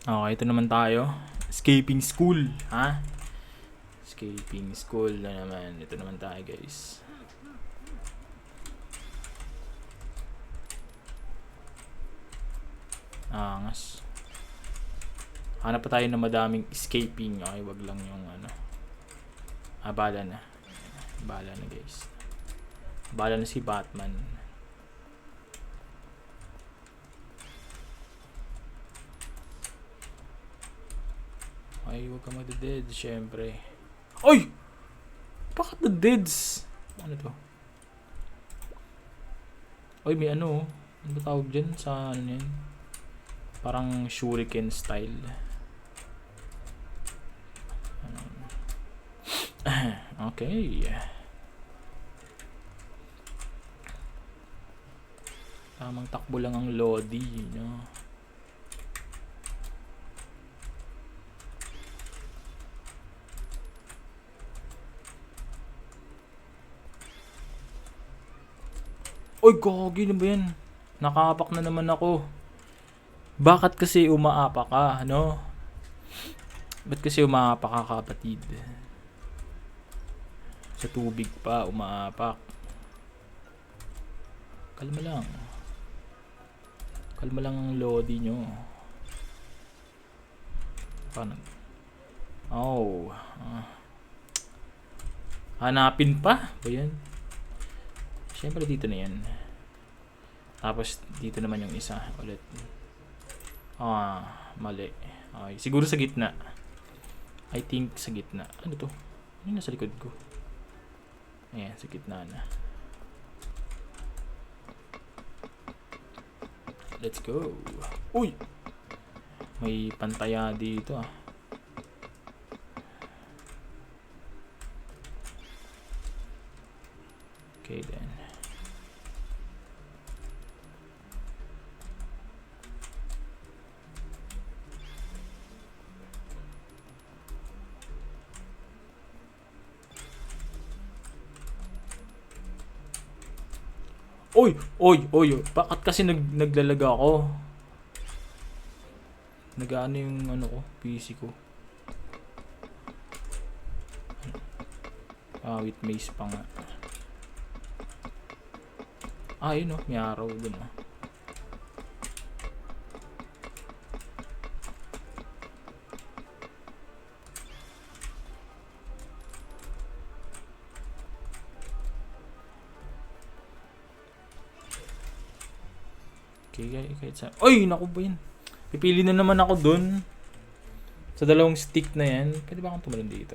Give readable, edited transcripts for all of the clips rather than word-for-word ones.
Okay, ito naman tayo. Escaping school, ha? Escaping school na naman. Ito naman tayo, guys. Angas. Hanap pa tayo ng madaming escaping. Okay, wag lang yung ano. Bala na. Bala na, guys. Bala na si Batman. Ay, wag ka magde-dead, syempre. Ay! Bakit na deads? Ano to? Ay, may ano. Ano ba tawag dyan sa ano yan? Parang shuriken style. Okay. Tamang takbo lang ang Lodi, no? Oy, gogi na ba yan? Nakaapak na naman ako. Bakit kasi umaapak ka, no? Ba't kasi umaapak ka, kapatid? Sa tubig pa, umaapak. Kalma lang. Kalma lang ang Lodi nyo. Paano? Oh. Hanapin pa? Ba yan? Siyempre dito na yan. Tapos dito naman yung isa ulit. Mali. Okay. Siguro sa gitna. I think sa gitna. Ano to? Ano nasa likod ko? Ayan, sa gitna na. Let's go. Uy! May pantaya dito ah. Okay then. Oy! Oy! Oy! Bakit kasi naglalaga ako? Nagaano yung ano ko, PC ko. With maze pa nga. Yun may araw dun Okay, kahit sa... Oy! Naku ba yan? Pipili na naman ako dun. Sa dalawang stick na yan. Pwede ba akong tumalon dito?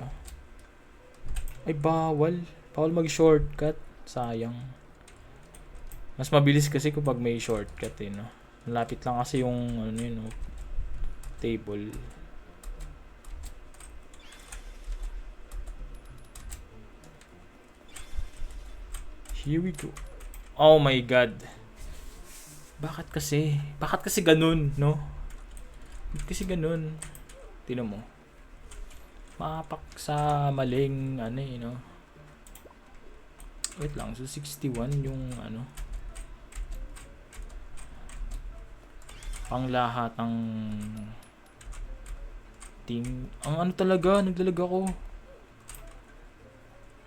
Ay, bawal. Bawal mag-shortcut. Sayang. Mas mabilis kasi kapag may shortcut no? Malapit lang kasi yung ano yun, no? Table. Here we go. Oh my god. Bakit kasi? Bakit kasi ganun, no? Bakit kasi ganun? Tingnan mo. Maapak sa maling ano no? Wait lang, so 61 yung ano. Panglahat ng team. Ang ano talaga, naglalag ako.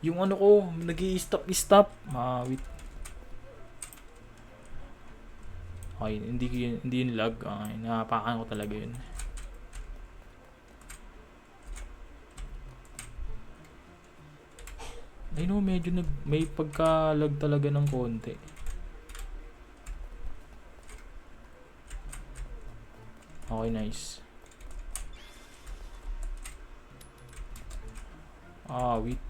Yung ano ko, nag-i-stop. Wait. Okay, hindi yun lag. Okay, napakan ko talaga yun. I know, medyo may pagka-lag talaga ng konti. Okay, nice. Wait.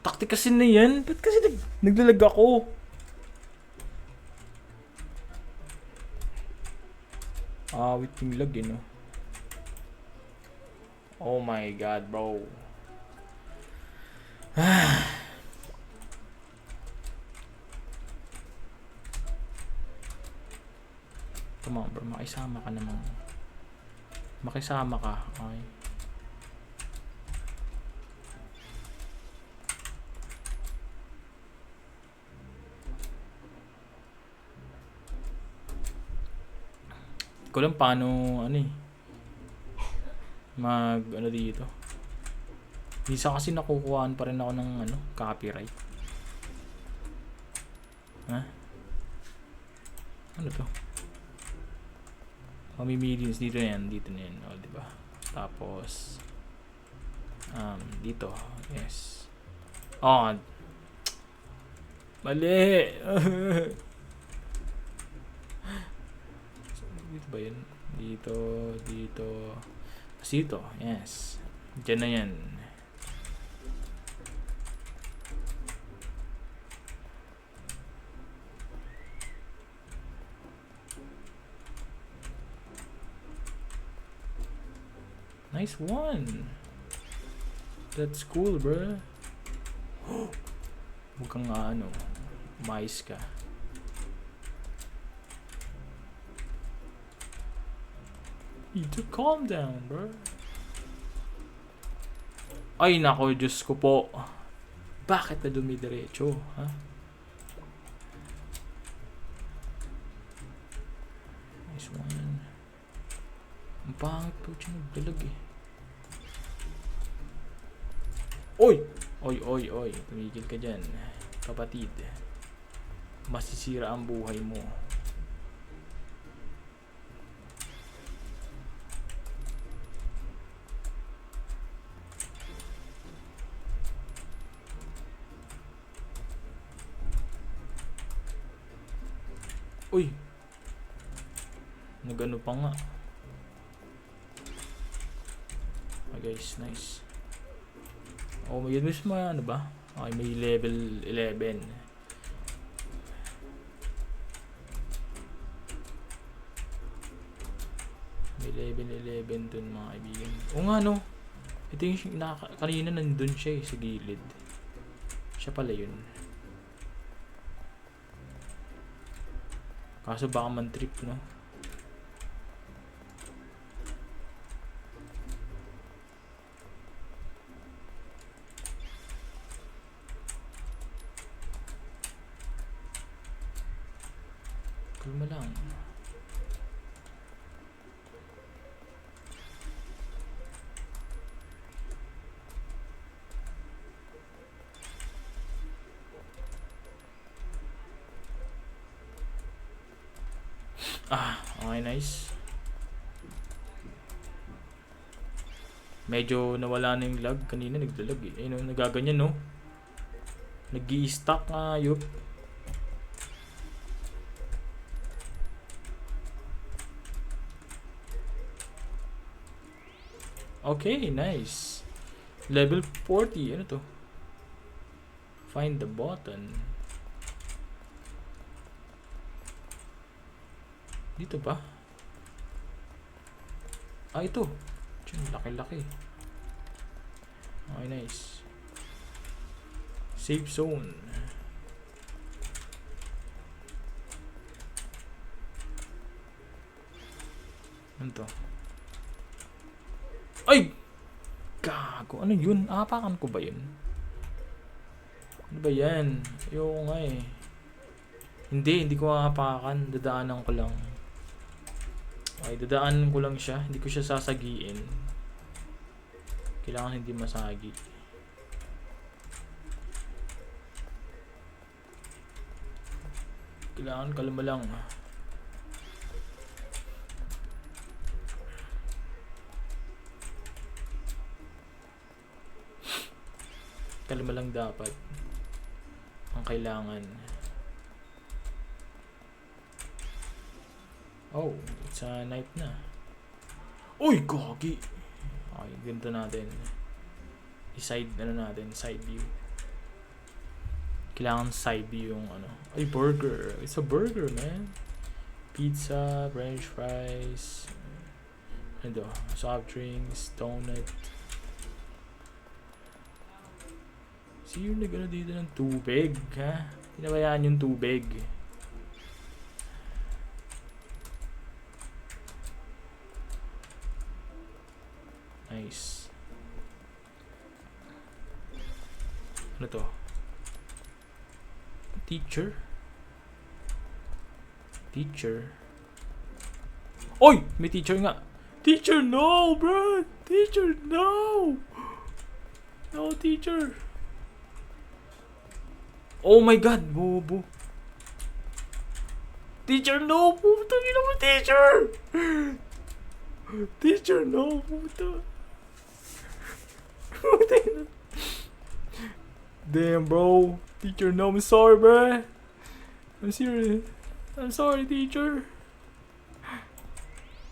Taktik kasi na yan. Ba't kasi naglalag ako? Wait yung lag no? Oh my god, bro. Come on, bro. Makisama ka naman. Makisama ka. Okay. ko lang paano, ano eh, ano dito. Minsan kasi nakukuhaan pa rin ako ng, ano, copyright. Ha? Ano to? Mamimilions dito na yan, o, diba? Tapos, dito, yes. Oh, mali! Dito ba yun? Dito, dito, yes. Diyan na yan. Nice one. That's cool, bro. Huwag kang ano, mais ka. Need to calm down, bro. Ay, nako, Diyos ko po. Bakit na dumidiretso, ha? Nice one. Ang pangit po siya nagdalag eh. Oy! Oy. Tumigil ka dyan, kapatid. Masisira ang buhay mo. Uy! Nagano pa nga. Guys, nice. Oh, may mismo ano ba? Okay, may level 11. May level 11 dun mga kaibigan. O nga no. Ito yung kanina nandun siya sa gilid. Siya pala yun. Kaso baka man trip, no? Kalma lang. Okay, nice. Medyo nawala na yung lag. Kanina naglalag eh. Ayun, nagaganyan, no? Nag-i-stack nga, yup. Okay, nice. Level 40. Ano to? Find the button. Dito ba? Ito. Laki-laki. Okay, nice. Safe zone. Ano to? Ay! Gago. Ano yun? Apakan ko ba yun? Ano ba yan? Ayoko nga eh. Hindi ko apakan. Dadaanan ko lang. Okay, dadaanan ko lang siya. Hindi ko siya sasagiin. Kailangan hindi masagi. Kailangan kalma lang. Kalma lang dapat. Ang kailangan. Oh, it's a night na. Uy, gagi! Okay, ganito natin. I-side, natin, side view. Kailangan side view yung ano. Ay, burger. It's a burger, man. Pizza, french fries, ano, soft drinks, donut. See, yung nagano dito ng tubig, ha? Pinabayaan yung tubig. Nice. Ano to? Teacher. Oy! May teacher nga. Teacher, no, bro! Teacher, no! No, teacher. Oh my God, bobo. Teacher, no! Puta, ina mo, teacher! Teacher, no! Puta. Puta, ina. Damn, bro. Teacher, no. I'm sorry, bro. I'm serious. I'm sorry, teacher.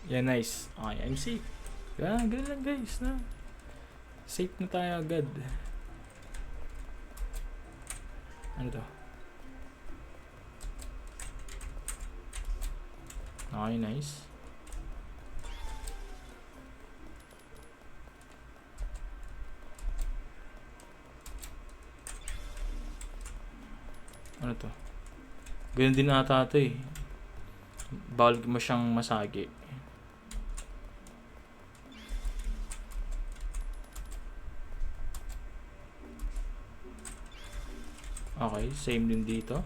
Yeah, nice. Okay, I'm safe. Ganun lang, guys. Na. Safe na tayo agad. Ano to? Okay, nice. Ano to? Ganun din ata ito eh. Bawal mo siyang masagi. Okay, same din dito.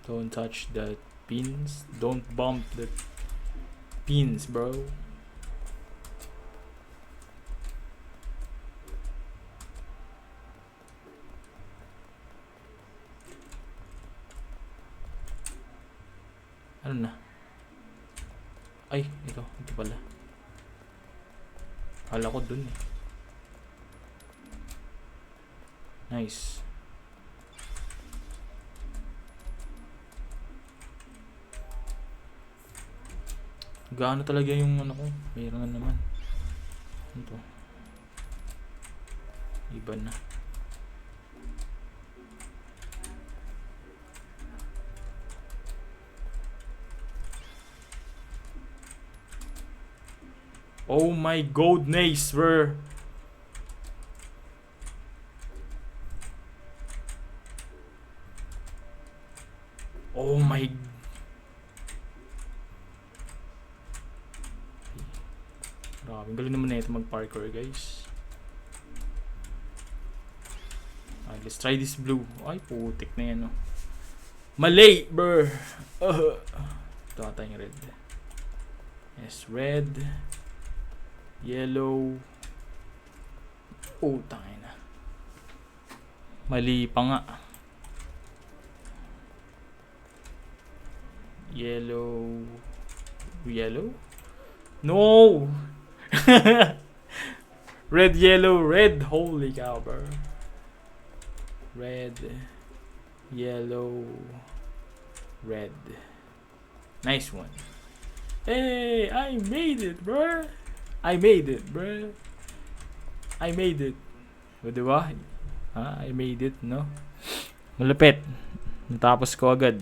Don't touch the pins. Don't bump the pins, bro. Ano na? Ay, ito pala. Hala ko dun eh. Nice. Gaano talaga yung ano ko? Mayroon na naman. Ano to? Iba na. Oh my goodness, bro. Oh my. Grabe, galing naman na ito mag-parkour, guys. Let's try this blue. Ay, putik na yan, oh. Mali, bro. Ito ata yung red. Yes, red. Yellow. Oh, tangin na. Mali pa nga. Yellow. Yellow? No! Red, yellow, red. Holy cow, bro. Red. Yellow. Red. Nice one. Hey, I made it, bro. I made it, bro. I made it. O, diba? Ha? I made it, no? Malapit. Natapos ko agad.